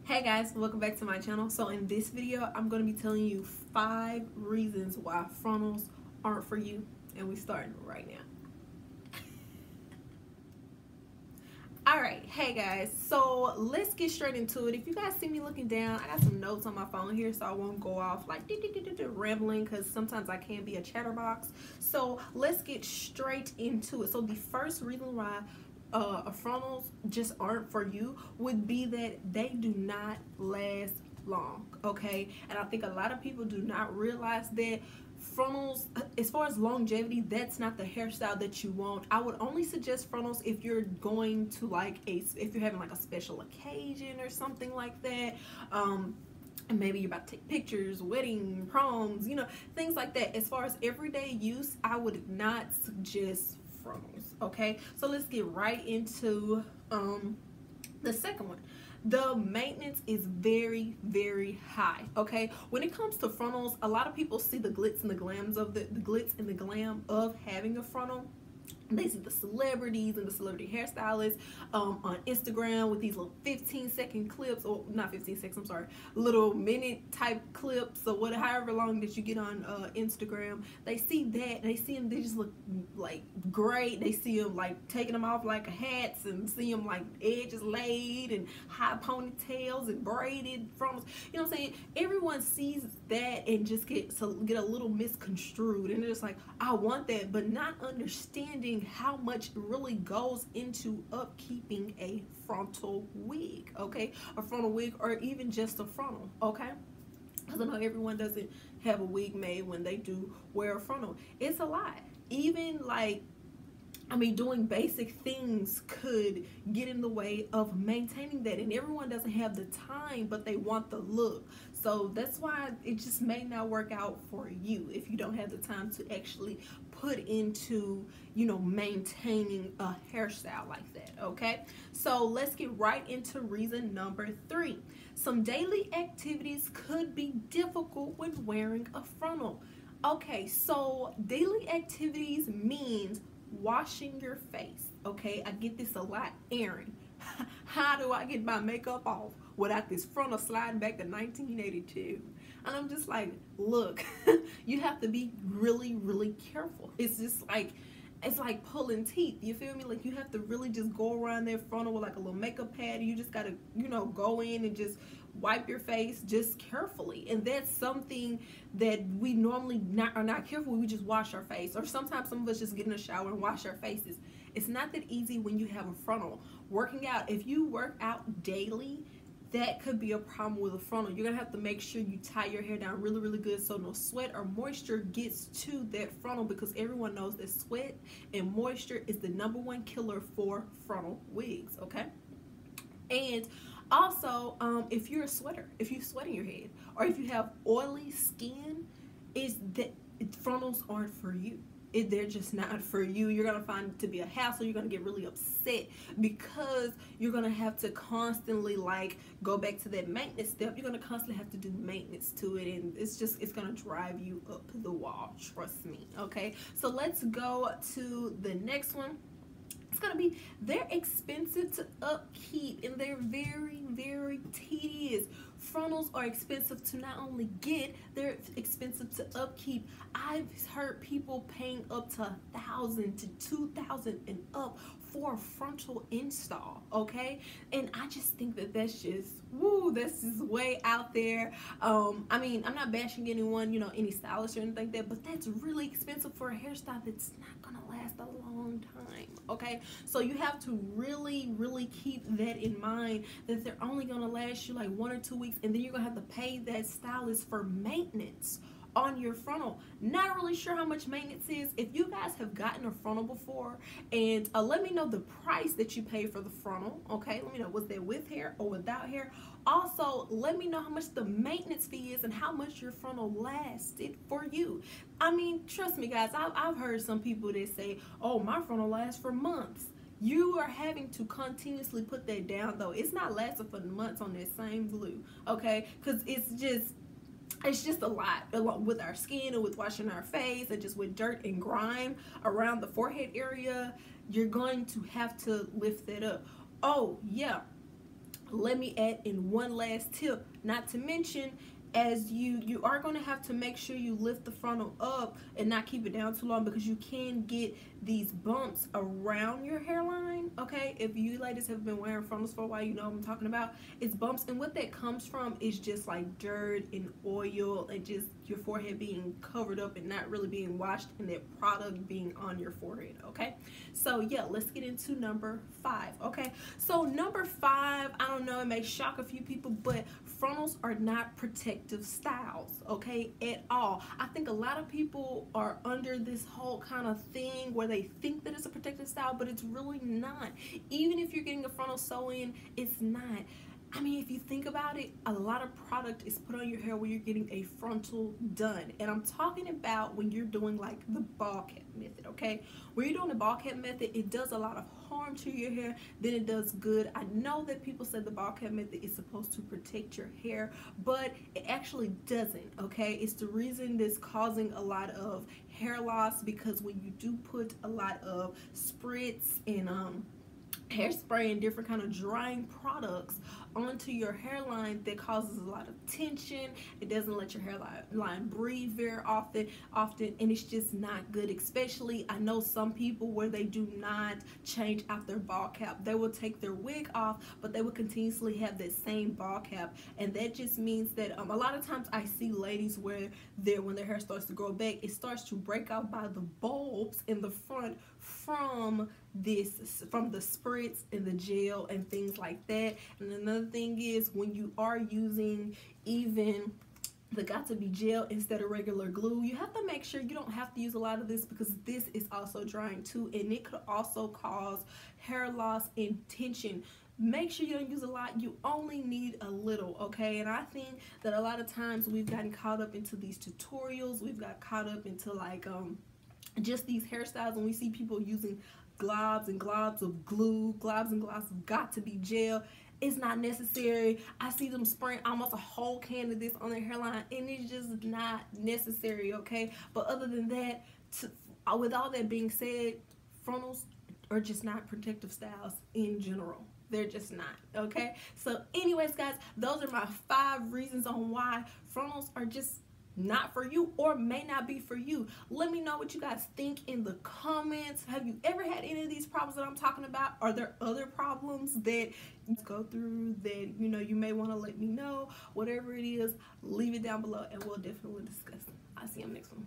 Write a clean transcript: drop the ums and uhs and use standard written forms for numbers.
Hey guys, welcome back to my channel. So in this video, I'm going to be telling you 5 reasons why frontals aren't for you, and we starting right now. Alright, hey guys, so let's get straight into it. If you guys see me looking down, I got some notes on my phone here so I won't go off like rambling, because sometimes I can be a chatterbox. So let's get straight into it. So the first reason why frontals just aren't for you would be that they do not last long, okay? And I think a lot of people do not realize that frontals, as far as longevity, that's not the hairstyle that you want. I would only suggest frontals if you're going to if you're having like a special occasion or something like that. And maybe you're about to take pictures, wedding, proms, you know, things like that. As far as everyday use, I would not suggest frontals, okay? So let's get right into the second one. The maintenance is very, very high, okay? When it comes to frontals, a lot of people see the glitz and the glams of the glitz and the glam of having a frontal. They see the celebrities and the celebrity hairstylists on Instagram with these little 15-second clips, or not 15 seconds, I'm sorry, little minute type clips, or whatever, however long that you get on Instagram. They see that, they see them, they just look like great. They see them like taking them off like hats, and see them like edges laid and high ponytails and braided frontals. You know what I'm saying? Everyone sees that and just get a little misconstrued, and they're just like, I want that, but not understanding how much really goes into upkeeping a frontal wig, okay? A frontal wig, or even just a frontal, okay? Because I know everyone doesn't have a wig made when they do wear a frontal. It's a lot. Even like, I mean, doing basic things could get in the way of maintaining that, and everyone doesn't have the time, but they want the look. So that's why it just may not work out for you if you don't have the time to actually put into, you know, maintaining a hairstyle like that, okay? So let's get right into reason number 3. Some daily activities could be difficult when wearing a frontal. Okay, so daily activities means washing your face, okay? I get this a lot. Aaron, how do I get my makeup off without this frontal sliding back to 1982? And I'm just like, look, you have to be really, really careful. It's just like, it's like pulling teeth, you feel me? Like, you have to really just go around that frontal with like a little makeup pad. You just gotta, you know, go in and just wipe your face just carefully. And that's something that we normally are not careful. We just wash our face, or sometimes some of us just get in the shower and wash our faces. It's not that easy when you have a frontal. Working out, if you work out daily, that could be a problem with a frontal. You're gonna have to make sure you tie your hair down really, really good so no sweat or moisture gets to that frontal, because everyone knows that sweat and moisture is the #1 killer for frontal wigs, okay? And also, if you're a sweater, if you sweat in your head, or if you have oily skin, is that frontals aren't for you. They're just not for you. You're gonna find it to be a hassle. You're gonna get really upset because you're gonna have to constantly like go back to that maintenance step. You're gonna constantly have to do maintenance to it, and it's gonna drive you up the wall, trust me, okay? So let's go to the next one. It's gonna be, they're expensive to upkeep, and they're very, very tedious. Frontals are expensive to not only get, they're expensive to upkeep. I've heard people paying up to $1,000 to $2,000 and up for a frontal install, okay? And I just think that that's just, woo, this is way out there. I mean, I'm not bashing anyone, you know, any stylist or anything like that, but that's really expensive for a hairstyle that's not gonna last a long time, okay? So you have to really, really keep that in mind, that they're only gonna last you like 1 or 2 weeks, and then you're gonna have to pay that stylist for maintenance on your frontal. Not really sure how much maintenance is. If you guys have gotten a frontal before, and let me know the price that you pay for the frontal, okay? Let me know, was that with hair or without hair? Also, let me know how much the maintenance fee is and how much your frontal lasted for you. I mean, trust me guys, I've heard some people that say, oh, my frontal lasts for months. You are having to continuously put that down though. It's not lasting for months on that same glue, okay? Because it's just a lot with our skin and with washing our face, and just with dirt and grime around the forehead area. You're going to have to lift that up. Oh yeah, let me add in one last tip, not to mention, as you are going to have to make sure you lift the frontal up and not keep it down too long, because you can get these bumps around your hairline. Okay, if you ladies have been wearing frontals for a while, you know what I'm talking about. It's bumps, and what that comes from is just like dirt and oil and just your forehead being covered up and not really being washed, and that product being on your forehead. Okay, so yeah, let's get into number 5. Okay, so number 5, I don't know, it may shock a few people, but frontals are not protective styles, okay, at all. I think a lot of people are under this whole kind of thing where they think that it's a protective style, but it's really not. Even if you're getting a frontal sew-in, it's not. I mean, if you think about it, a lot of product is put on your hair when you're getting a frontal done. And I'm talking about when you're doing like the ball cap method, okay? When you're doing the ball cap method, it does a lot of harm to your hair than it does good. I know that people say the ball cap method is supposed to protect your hair, but it actually doesn't, okay? It's the reason that's causing a lot of hair loss, because when you do put a lot of spritz and hairspray and different kind of drying products onto your hairline, that causes a lot of tension. It doesn't let your hairline breathe very often, and it's just not good. Especially, I know some people where they do not change out their ball cap. They will take their wig off, but they will continuously have that same ball cap, and that just means that a lot of times I see ladies where when their hair starts to grow back, it starts to break out by the bulbs in the front from the spritz and the gel and things like that. And another thing is, when you are using even the got-to-be gel instead of regular glue, you have to make sure you don't have to use a lot of this, because this is also drying too, and it could also cause hair loss and tension. Make sure you don't use a lot. You only need a little, okay? And I think that a lot of times we've gotten caught up into these tutorials. We've got caught up into like just these hairstyles, and we see people using globs and globs of glue, globs and globs of got-to-be gel. It's not necessary. I see them spraying almost a whole can of this on their hairline, and it's just not necessary, okay? But other than that, with all that being said, frontals are just not protective styles in general. They're just not, okay? So anyways, guys, those are my 5 reasons on why frontals are just not for you, or may not be for you. Let me know what you guys think in the comments. Have you ever had any of these problems that I'm talking about? Are there other problems that you go through that you may want to let me know? Whatever it is, leave it down below and we'll definitely discuss it. I'll see you on the next one.